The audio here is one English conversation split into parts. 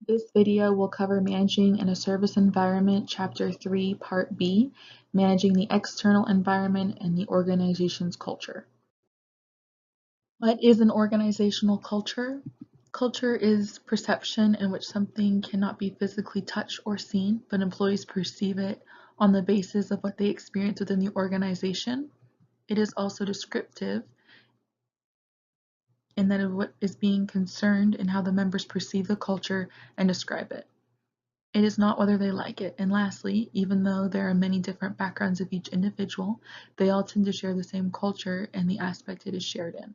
This video will cover Managing in a Service Environment, Chapter 3, Part B, Managing the External Environment and the Organization's Culture. What is an organizational culture? Culture is perception in which something cannot be physically touched or seen, but employees perceive it on the basis of what they experience within the organization. It is also descriptive in that of what is being concerned and how the members perceive the culture and describe it. It is not whether they like it. And lastly, even though there are many different backgrounds of each individual, they all tend to share the same culture and the aspect it is shared in.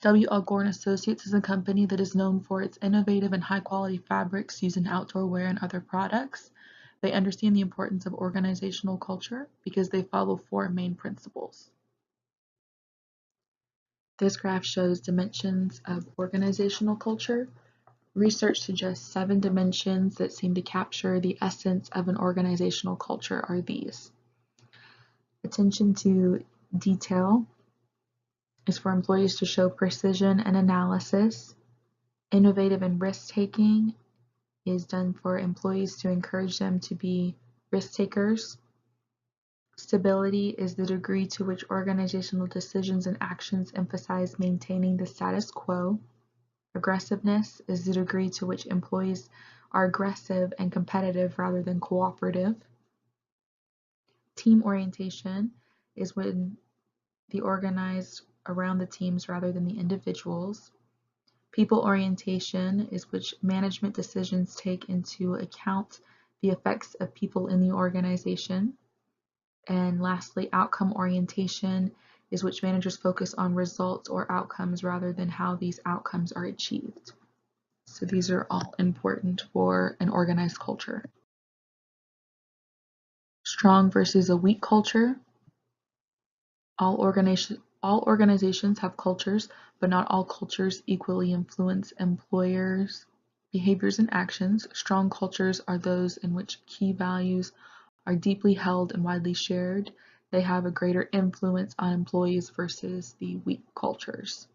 W. L. Gore & Associates is a company that is known for its innovative and high-quality fabrics used in outdoor wear and other products. They understand the importance of organizational culture because they follow 4 main principles. This graph shows dimensions of organizational culture. Research suggests 7 dimensions that seem to capture the essence of an organizational culture are these. Attention to detail is for employees to show precision and analysis. Innovative and risk-taking is done for employees to encourage them to be risk takers. Stability is the degree to which organizational decisions and actions emphasize maintaining the status quo. Aggressiveness is the degree to which employees are aggressive and competitive rather than cooperative. Team orientation is when they organize around the teams rather than the individuals. People orientation is which management decisions take into account the effects of people in the organization. And lastly, outcome orientation is which managers focus on results or outcomes rather than how these outcomes are achieved. So these are all important for an organized culture. Strong versus a weak culture. All organizations have cultures, but not all cultures equally influence employers' behaviors and actions. Strong cultures are those in which key values are deeply held and widely shared. They have a greater influence on employees versus the weak cultures.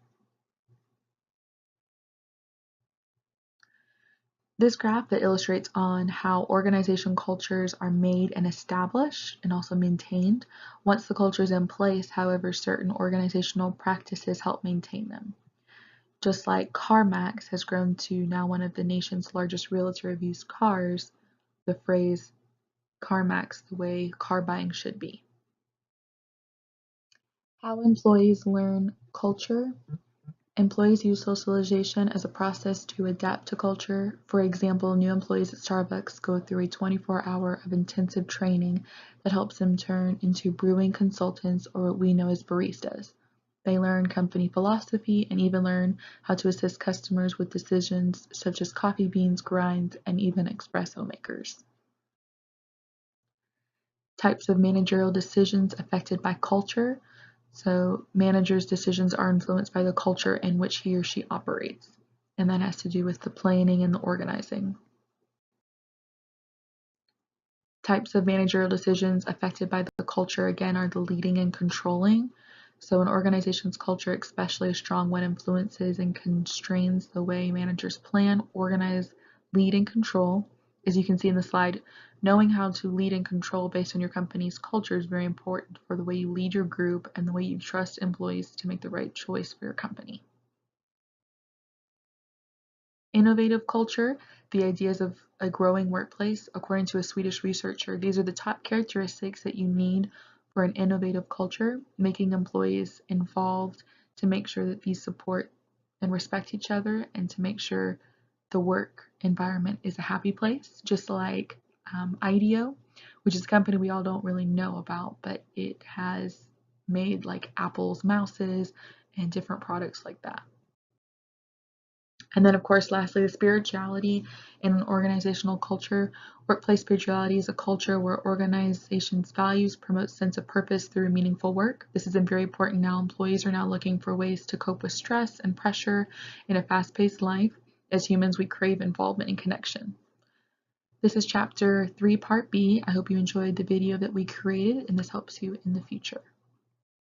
This graph that illustrates on how organization cultures are made and established and also maintained. Once the culture is in place, however, certain organizational practices help maintain them. Just like CarMax has grown to now one of the nation's largest realtor of used cars, the phrase CarMax, the way car buying should be. How employees learn culture. Employees use socialization as a process to adapt to culture. For example, new employees at Starbucks go through a 24-hour of intensive training that helps them turn into brewing consultants, or what we know as baristas. They learn company philosophy and even learn how to assist customers with decisions such as coffee beans, grinds, and even espresso makers. Types of managerial decisions affected by culture. So managers' decisions are influenced by the culture in which he or she operates, and that has to do with the planning and the organizing. Types of managerial decisions affected by the culture, again, are the leading and controlling. So an organization's culture especially is strong when influences and constrains the way managers plan, organize, lead, and control. As you can see in the slide, knowing how to lead and control based on your company's culture is very important for the way you lead your group and the way you trust employees to make the right choice for your company. Innovative culture, the ideas of a growing workplace. According to a Swedish researcher, these are the top characteristics that you need for an innovative culture, making employees involved to make sure that these support and respect each other and to make sure the work environment is a happy place, just like IDEO, which is a company we all don't really know about, but it has made like Apple's mouses and different products like that. And then, of course, lastly, the spirituality in an organizational culture. Workplace spirituality is a culture where organizations' values promote sense of purpose through meaningful work. This is very important now. Employees are now looking for ways to cope with stress and pressure in a fast-paced life. As humans, we crave involvement and connection. This is Chapter 3, Part B. I hope you enjoyed the video that we created, and this helps you in the future.